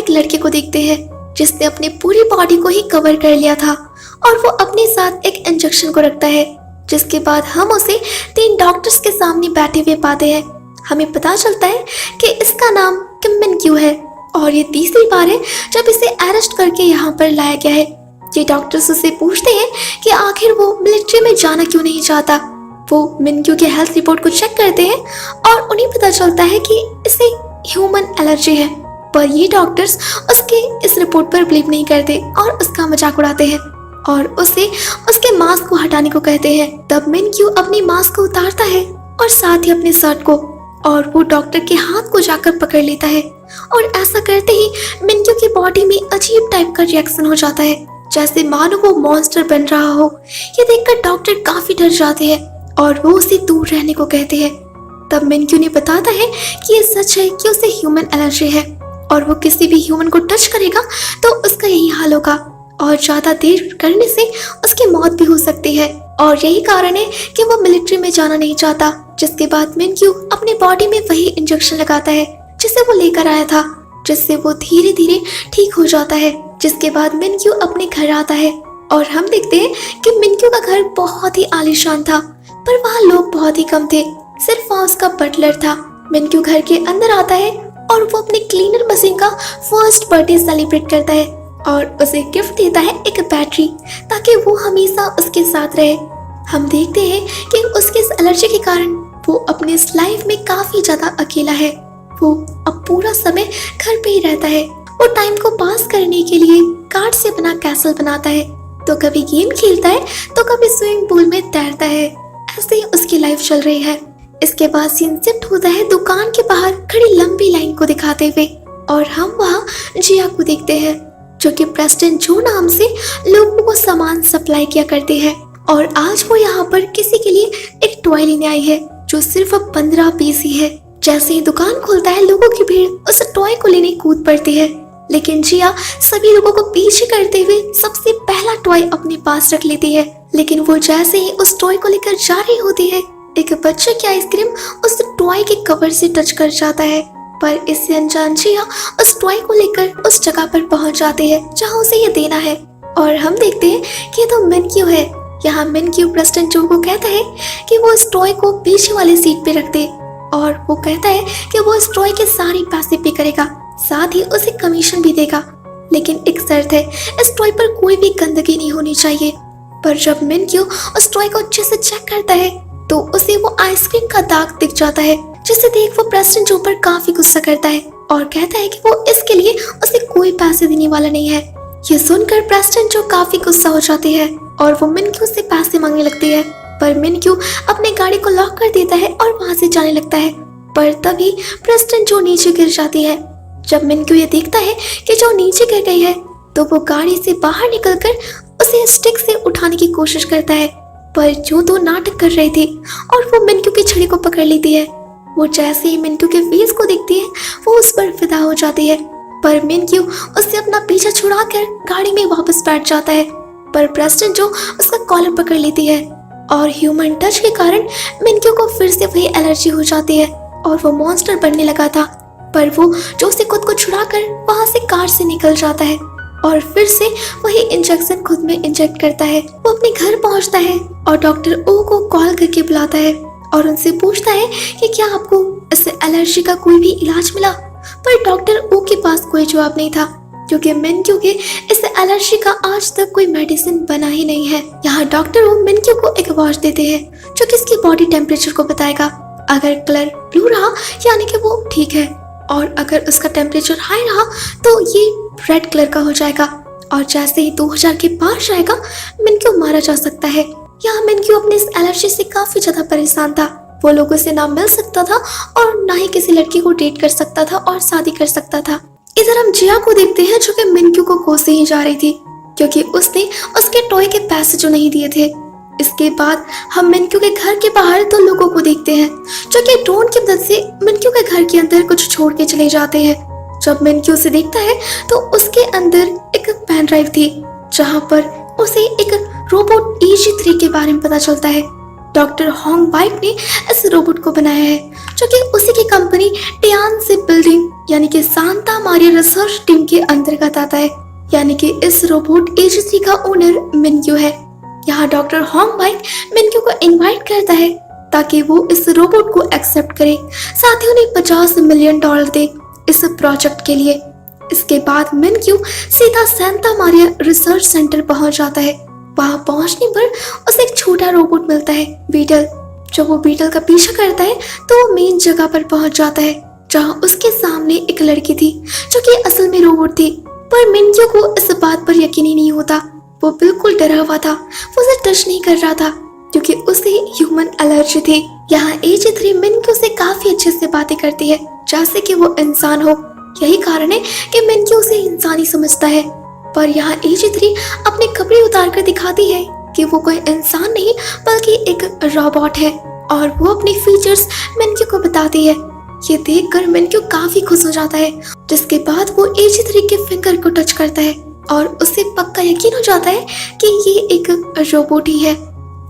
एक लड़के को देखते हैं जिसने अपनी पूरी बॉडी को ही कवर कर लिया था और वो अपने साथ एक इंजेक्शन को रखता है, जिसके बाद हम उसे 3 डॉक्टर्स के सामने बैठे हुए पाते हैं। हमें पता चलता है कि इसका नाम किम मिन क्यू है और ये तीसरी बार है जब इसे अरेस्ट करके यहाँ पर लाया गया है। ये डॉक्टर्स उससे पूछते हैं कि आखिर वो मिलिट्री में जाना क्यों नहीं चाहता। वो मिन क्यू के हेल्थ रिपोर्ट को चेक करते हैं और उन्हें पता चलता है कि इसे ह्यूमन एलर्जी है, पर ये डॉक्टर्स उसके इस रिपोर्ट पर बिलीव नहीं करते और उसका मजाक उड़ाते हैं और उसे उसके मास्क को हटाने को कहते हैं। तब मिन क्यू अपनी मास्क को उतारता है और साथ ही अपने शर्ट को, और वो डॉक्टर के हाथ को जाकर पकड़ लेता है और ऐसा करते ही मिन क्यू की बॉडी में अजीब टाइप का रिएक्शन हो जाता है, जैसे मानो वो मॉन्स्टर बन रहा हो। ये देखकर डॉक्टर काफी डर जाते हैं और वो उसे दूर रहने को कहते हैं। तब मिन क्यू ने बताता है कि ये सच है कि उसे ह्यूमन एलर्जी है और वो किसी भी ह्यूमन को टच करेगा तो उसका यही हाल होगा और ज्यादा देर करने से उसकी मौत भी हो सकती है, और यही कारण है कि वो मिलिट्री में जाना नहीं चाहता। जिसके बाद मिन क्यू अपनी बॉडी में वही इंजेक्शन लगाता है जिसे वो लेकर आया था, जिससे वो धीरे धीरे ठीक हो जाता है। जिसके बाद मिन क्यू अपने घर आता है और हम देखते हैं कि मिन क्यू का घर बहुत ही आलीशान था, पर वहाँ लोग बहुत ही कम थे, सिर्फ वहाँ उसका बटलर था। मिन क्यू घर के अंदर आता है और वो अपने क्लीनर मशीन का फर्स्ट बर्थडे सेलिब्रेट करता है और उसे गिफ्ट देता है एक बैटरी, ताकि वो हमेशा उसके साथ रहे। हम देखते हैं कि उसके इस एलर्जी के कारण वो अपने इस लाइफ में काफी ज्यादा अकेला है। वो अब पूरा समय घर पे ही रहता है। वो टाइम को पास करने के लिए कार्ड से बना कैसल बनाता है, तो कभी गेम खेलता है तो कभी स्विमिंग पूल में तैरता है। ऐसे ही उसकी लाइफ चल रही है। इसके बाद सीन शिफ्ट होता है दुकान के बाहर खड़ी लंबी लाइन को दिखाते हुए, और हम वहाँ जिया को देखते हैं जो कि प्रेसिडेंट जो नाम से लोगों को सामान सप्लाई किया करते हैं। और आज वो यहाँ पर किसी के लिए एक टॉय लेने आई है जो सिर्फ 15 पीस ही है। जैसे ही दुकान खुलता है लोगों की भीड़ उस टॉय को लेने कूद पड़ती है, लेकिन जिया सभी लोगों को पीछे करते हुए सबसे पहला टॉय अपने पास रख लेती है। लेकिन वो जैसे ही उस टॉय को लेकर जा रही होती है, एक बच्चे की आइसक्रीम उस टॉय के कवर से टच कर जाता है, पर इससे अनजान जिया उस टॉय को लेकर उस जगह पर पहुंच जाती है जहां उसे ये देना है। और हम देखते हैं कि ये तो मिन क्यू है। यहाँ मिन क्यू प्रेसिडेंट जो को कहता है कि वो इस टॉय को पीछे वाली सीट पे रख दे, और वो कहता है कि वो इस टॉय के सारे पैसे पे करेगा, साथ ही उसे कमीशन भी देगा, लेकिन एक शर्त है, इस टॉय पर कोई भी गंदगी नहीं होनी चाहिए। पर जब मिन क्यू उस टॉय को अच्छे से चेक करता है तो उसे वो आइसक्रीम का दाग दिख जाता है, जिसे देख वो प्रेसिडेंट जो पर काफी गुस्सा करता है और कहता है कि वो इसके लिए उसे कोई पैसे देने वाला नहीं है। ये सुनकर प्रेसिडेंट जो काफी गुस्सा हो जाती है और वो मिन क्यू से पैसे मांगने लगती है, पर मिन क्यू अपने गाड़ी को लॉक कर देता है और वहाँ से जाने लगता है। पर तभी प्रेसिडेंट जो नीचे गिर जाती है। जब मिन क्यू ये देखता है कि जो नीचे गिर गई है, तो वो गाड़ी से बाहर निकलकर उसे स्टिक से उठाने की कोशिश करता है, पर जो दो नाटक कर रहे थे और वो मिन क्यू की छड़ी को पकड़ लेती है। वो जैसे ही मिन क्यू के फेस को देखती है वो उस पर फिदा हो जाती है, पर मिन क्यू उससे अपना पीछा छुड़ाकर गाड़ी में वापस बैठ जाता है। पर प्रेसिडेंट जो उसका कॉलर पकड़ लेती है और ह्यूमन टच के कारण मिन क्यू को फिर से वही एलर्जी हो जाती है और वो मॉन्स्टर बनने लगा था। पर वो जो उसे खुद को छुड़ाकर वहां से कार से निकल जाता है और फिर से वही इंजेक्शन खुद में इंजेक्ट करता है। वो अपने घर पहुंचता है और डॉक्टर ओ को कॉल करके बुलाता है और उनसे पूछता है कि क्या आपको इस एलर्जी का कोई भी इलाज मिला। पर डॉक्टर ओ के पास कोई जवाब नहीं था, क्योंकि मिन क्यू के इस एलर्जी का आज तक कोई मेडिसिन बना ही नहीं है। यहाँ डॉक्टर ओ मिन क्यू को एक वॉच देते हैं जो कि इसकी बॉडी टेम्परेचर को बताएगा। अगर कलर ब्लू रहा यानी कि वो ठीक है, और अगर उसका टेम्परेचर हाई रहा तो ये रेड कलर का हो जाएगा, और जैसे ही 2000 के पार जाएगा मिन क्यू मारा जा सकता है। यहाँ मिन क्यू अपने इस एलर्जी से काफी ज्यादा परेशान था। वो लोगों से ना मिल सकता था और ना ही किसी लड़की को डेट कर सकता था और शादी कर सकता था। इधर हम जिया को देखते हैं जो कि मिन क्यू को कोसते ही जा रही थी, क्योंकि उसने उसके टॉय के पैसे जो नहीं दिए थे। इसके बाद हम मिन क्यू के घर के बाहर 2 लोगों को देखते हैं जो कि ड्रोन की मदद से मिन क्यू के घर के अंदर कुछ छोड़ के चले जाते हैं। जब मिन क्यू उसे देखता है तो उसके अंदर एक पेन ड्राइव थी जहां पर उसे एक रोबोट EG3 के बारे में पता चलता है। डॉक्टर होंग वाइट ने इस रोबोट को बनाया है जो कि उसी की कंपनी टियान से बिल्डिंग यानी कि सांता मारिया रिसर्च टीम के अंतर्गत आता है। यानी कि इस रोबोट एजेंसी का ओनर मिनक्यू है। यहाँ डॉक्टर होंगबाइक मिनक्यू को इनवाइट करता है ताकि वो इस रोबोट को एक्सेप्ट करे, साथ ही उन्हें $50 मिलियन दे इस प्रोजेक्ट के लिए। इसके बाद मिनक्यू सीधा सांता मारिया रिसर्च सेंटर पहुंच जाता है। वहां पहुंचने पर उसे एक छोटा रोबोट मिलता है, बीटल। जब वो बीटल का पीछा करता है तो वो मेन जगह पर पहुंच जाता है जहां उसके सामने एक लड़की थी जो कि असल में रोबोट थी। पर मिनक्यू को इस बात पर यकीन ही नहीं होता। वो बिल्कुल डरा हुआ था, वो उसे टच नहीं कर रहा था क्योंकि उसे ह्यूमन एलर्जी थी। यहाँ AG3 मिनक्यू से काफी अच्छे से बातें करती है जैसे कि वो इंसान हो। यही कारण है कि मिनक्यू उसे इंसानी समझता है। पर यहाँ AG3 अपने कपड़े उतार कर दिखाती है कि वो कोई इंसान नहीं बल्कि एक रोबोट है और वो अपने फीचर्स मिनक्यू को बताती है। ये देखकर मिनक्यू काफी खुश हो जाता है, जिसके बाद वो AG3 के फिंगर को टच करता है और उसे पक्का यकीन हो जाता है कि ये एक रोबोट ही है।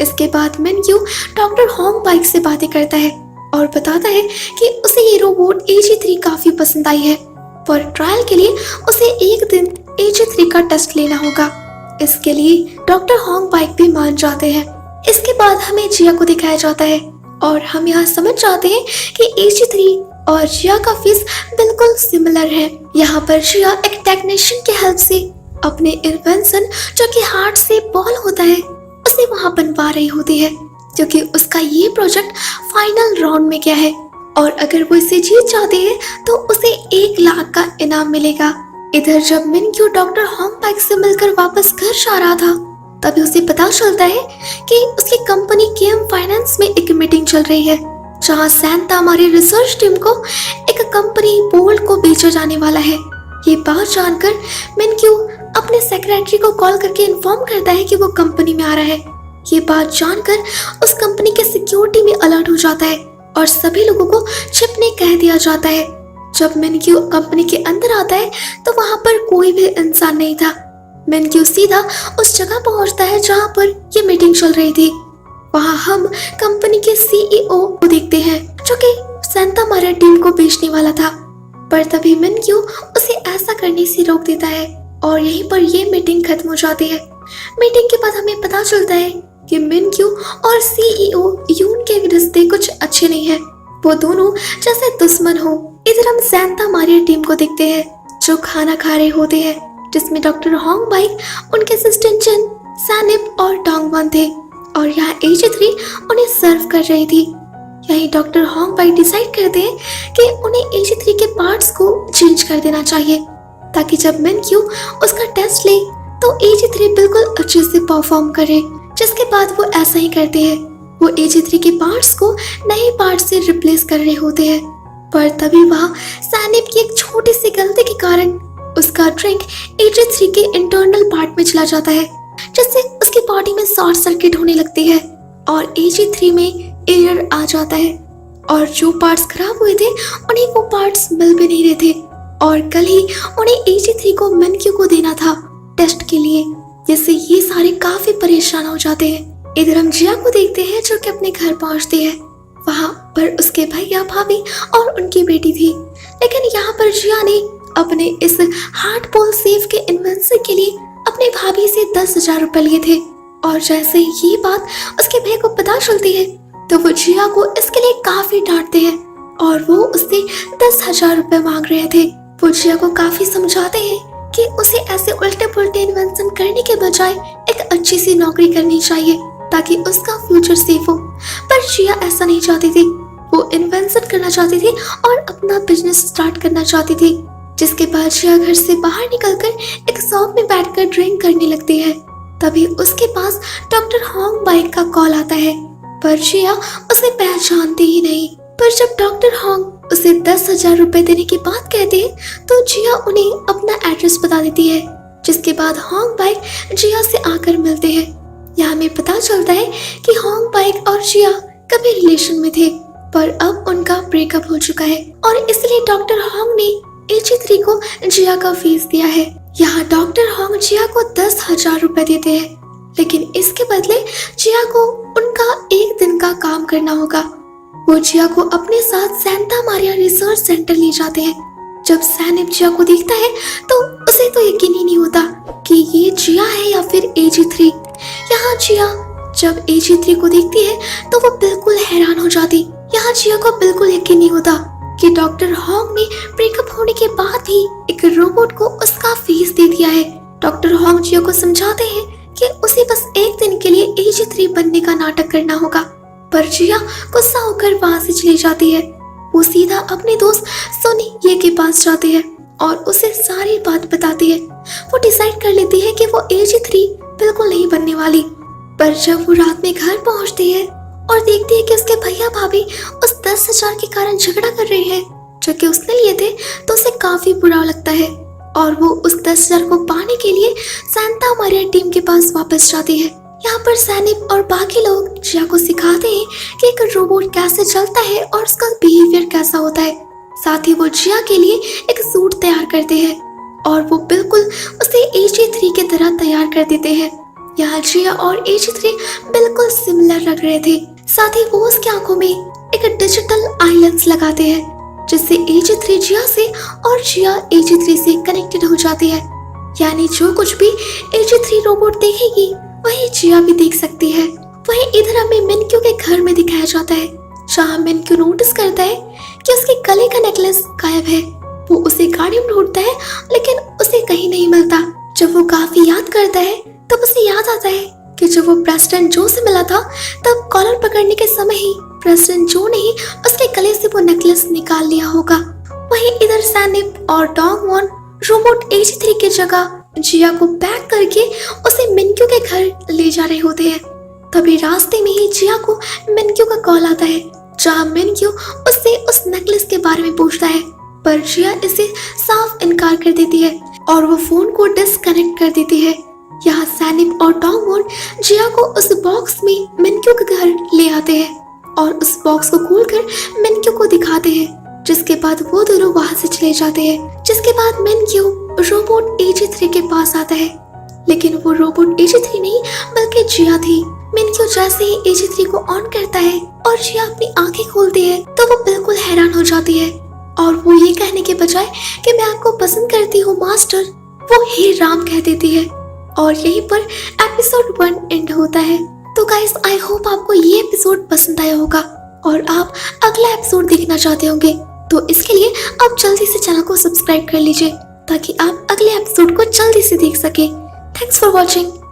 इसके बाद मिनक्यू डॉक्टर होंगबाइक से बातें करता है और बताता है कि उसे ये रोबोट AG3 काफी पसंद आई है, पर ट्रायल के लिए उसे एक दिन AG3 का टेस्ट लेना होगा। इसके लिए डॉक्टर होंगबाइक भी मान जाते हैं। इसके बाद हमें जिया को दिखाया जाता है और हम यहाँ समझ जाते हैं कि AG3 और जिया का फेस बिल्कुल सिमिलर है। यहाँ पर जिया एक टेक्नीशियन की हेल्प से अपने इन्वेंशन जो कि हार्ट से बॉल होता है उसे वहाँ बनवा रही होती है, क्योंकि उसका ये प्रोजेक्ट फाइनल राउंड में गया है और अगर वो इसे जीत जाते हैं तो उसे 1 लाख का इनाम मिलेगा। इधर जब मिनक्यू डॉक्टर होंगबाइक से मिलकर वापस घर जा रहा था तभी उसे पता चलता है कि उसकी कंपनी KM फाइनेंस में एक मीटिंग चल रही है जहां सांता मारिया रिसर्च टीम को एक कंपनी बोल्ट को बेचा जाने वाला है। ये बात जानकर मिनक्यू अपने सेक्रेटरी को कॉल करके इन्फॉर्म करता है कि वो कंपनी में आ रहा है। ये बात जानकर उस कंपनी के सिक्योरिटी में अलर्ट हो जाता है और सभी लोगों को छिपने कह दिया जाता है। जब मिनक्यू कंपनी के अंदर आता है तो वहां पर कोई भी इंसान नहीं था। मिनक्यू सीधा उस जगह पहुंचता है जहां पर ये मीटिंग चल रही थी। वहां हम कंपनी के CEO को देखते हैं जो कि सांता मारिया टीम को बेचने वाला था, पर तभी मिनक्यू उसे ऐसा करने से रोक देता है और यहीं पर ये मीटिंग खत्म हो जाती है। मीटिंग के बाद हमें पता चलता है कि मिनक्यू और CEO यून के रिश्ते कुछ अच्छे नहीं है, वो दोनों जैसे दुश्मन हो। इधर हम सांता मारिया टीम को देखते हैं जो खाना खा रहे होते हैं, जिसमें डॉक्टर होंगबाइक, उनके असिस्टेंट चन, सैनिप और डोंगवन थे और यहाँ AG3 उन्हें सर्व कर रही थी। यही डॉक्टर होंगबाइक डिसाइड करते हैं कि उन्हें AG3 के पार्ट्स को चेंज कर देना चाहिए ताकि जब मिनक्यू उसका टेस्ट ले तो AG3 बिल्कुल अच्छे से परफॉर्म करे। जिसके बाद वो ऐसा ही करते हैं, वो AG3 के पार्ट्स को नए पार्ट्स से रिप्लेस कर रहे होते हैं। पर तभी वहाँ सैनिप की एक छोटी सी गलती के कारण उसका ड्रिंक AG3 के इंटरनल पार्ट में चला जाता है, जिससे उसकी बॉडी में शॉर्ट सर्किट होने लगती है और AG3 में एरर आ जाता है और जो पार्ट्स खराब हुए थे उन्हें वो पार्ट्स मिल भी नहीं रहे थे और कल ही उन्हें AG3 को मिनक्यू को देना था टेस्ट के लिए, जिससे ये सारे काफी परेशान हो जाते हैं। इधर हम जिया को देखते हैं जो कि अपने घर पहुंचते हैं। वहां पर उसके भैया, भाभी और उनकी बेटी थी, लेकिन यहाँ पर जिया ने अपने इस हार्ट बॉल सेफ के इन्वेंशन के लिए अपने भाभी से 10,000 रुपए लिए थे और जैसे ये बात उसके भैया को पता चलती है तो वो जिया को इसके लिए काफी डांटते हैं और वो उससे 10,000 रुपए मांग रहे थे। वो जिया को काफी समझाते हैं कि उसे ऐसे उल्टे पुल्टे इन्वेंशन करने के बजाय एक अच्छी सी नौकरी करनी चाहिए ताकि उसका फ्यूचर सेफ हो, पर जिया ऐसा नहीं चाहती थी। वो इन्वेंशन करना चाहती थी और अपना बिजनेस स्टार्ट करना चाहती थी। जिसके बाद जिया घर से बाहर निकलकर एक शॉप में बैठकर ड्रिंक करने लगती है। तभी उसके पास डॉक्टर होंगबाइक का कॉल आता है, पर जिया उसे पहचानती ही नहीं। पर जब डॉक्टर होंग उसे 10,000 रुपए देने की बात कहते हैं तो जिया उन्हें अपना एड्रेस बता देती है, जिसके बाद होंगबाइक जिया से आकर मिलते हैं। यहाँ हमें पता चलता है कि होंगबाइक और जिया कभी रिलेशन में थे, पर अब उनका ब्रेकअप हो चुका है और इसलिए डॉक्टर होंग ने AG3 को जिया का फीस दिया है। यहाँ डॉक्टर होंग जिया को 10,000 रुपए देते हैं, लेकिन इसके बदले जिया को उनका 1 दिन का काम करना होगा। वो जिया को अपने साथ सैंटा मारिया रिसर्च सेंटर ले जाते हैं। जब सैनिप जिया को देखता है तो उसे तो यकीन ही नहीं होता कि ये जिया है या फिर AG3। यहाँ जिया जब AG3 को देखती है तो वो बिल्कुल हैरान हो जाती। यहाँ जिया को बिल्कुल यकीन नहीं होता कि डॉक्टर हॉन्ग ने ब्रेकअप होने के बाद भी एक रोबोट को उसका फेस दे दिया है। डॉक्टर हॉन्ग जिया को समझाते हैं कि उसे बस एक दिन के लिए AG3 बनने का नाटक करना होगा, पर जिया गुस्सा होकर वहां से चली जाती है। वो सीधा अपने दोस्त सोनी ये के पास जाती है और उसे सारी बात बताती है। वो डिसाइड कर लेती है कि वो AG3 बिल्कुल नहीं बनने वाली। पर जब वो रात में घर पहुंचती है और देखती है कि उसके भैया भाभी उस 10,000 के कारण झगड़ा कर रहे हैं जो कि उसने लिए थे, तो उसे काफी बुरा लगता है और वो उस 10,000 को पाने के लिए सैंटा मारिया टीम के पास वापस जाती है। यहाँ पर सैनिप और बाकी लोग जिया को सिखाते हैं कि एक रोबोट कैसे चलता है और उसका बिहेवियर कैसा होता है। साथ ही वो जिया के लिए एक सूट तैयार करते हैं और वो बिल्कुल उसे AG3 की तरह तैयार कर देते हैं। यहाँ जिया और AG3 बिल्कुल सिमिलर लग रहे थे। साथ ही वो उसकी आंखों में एक डिजिटल आई लेंस लगाते हैं जिससे AG3 जिया से और जिया AG3 से कनेक्टेड हो जाती है। यानी जो कुछ भी AG3 रोबोट देखेगी वही जिया भी देख सकती है। वहीं इधर हमें मिनक्यू के घर में दिखाया जाता है जहाँ मिनक्यू नोटिस करता है कि उसके गले का नेकलेस गायब है। वो उसे गाड़ी में ढूंढता है लेकिन उसे कहीं नहीं मिलता। जब वो काफी याद करता है तब उसे याद आता है कि जब वो प्रेसिडेंट जो से मिला था तब कॉलर पकड़ने के समय ही प्रेसिडेंट जो ने ही उसके गले से वो नेकलेस निकाल लिया होगा। वहीं इधर सैनिप और डॉग वॉन रोबोट AG3 की जगह जिया को पैक करके उसे मिनक्यू के घर ले जा रहे होते हैं। तभी रास्ते में ही जिया को मिनक्यू का कॉल आता है जहाँ मिनक्यू उससे उस नेकलेस के बारे में पूछता है, पर जिया इसे साफ इनकार कर देती है और वो फोन को डिस्कनेक्ट कर देती है। यहाँ सैनिप और डॉगवॉन जिया को उस बॉक्स में मिनक्यू के घर ले आते हैं और उस बॉक्स को खोलकर मिनक्यू को दिखाते हैं, जिसके बाद वो दोनों वहां से चले जाते हैं। जिसके बाद मिनक्यू रोबोट AG3 के पास आता है, लेकिन वो रोबोट AG3 नहीं बल्कि जिया थी। मिनक्यू जैसे ही AG3 को ऑन करता है और जिया अपनी आंखें खोलती है तो वो बिल्कुल हैरान हो जाती है और वो ये कहने के बजाय कि मैं आपको पसंद करती हूँ मास्टर, वो हे राम कह देती है। और यहीं पर एपिसोड 1 एंड होता है। तो गाइस आई होप आपको ये एपिसोड पसंद आया होगा और आप अगला एपिसोड देखना चाहते होंगे, तो इसके लिए आप जल्दी से चैनल को सब्सक्राइब कर लीजिए ताकि आप अगले एपिसोड को जल्दी से देख सके। Thanks for watching.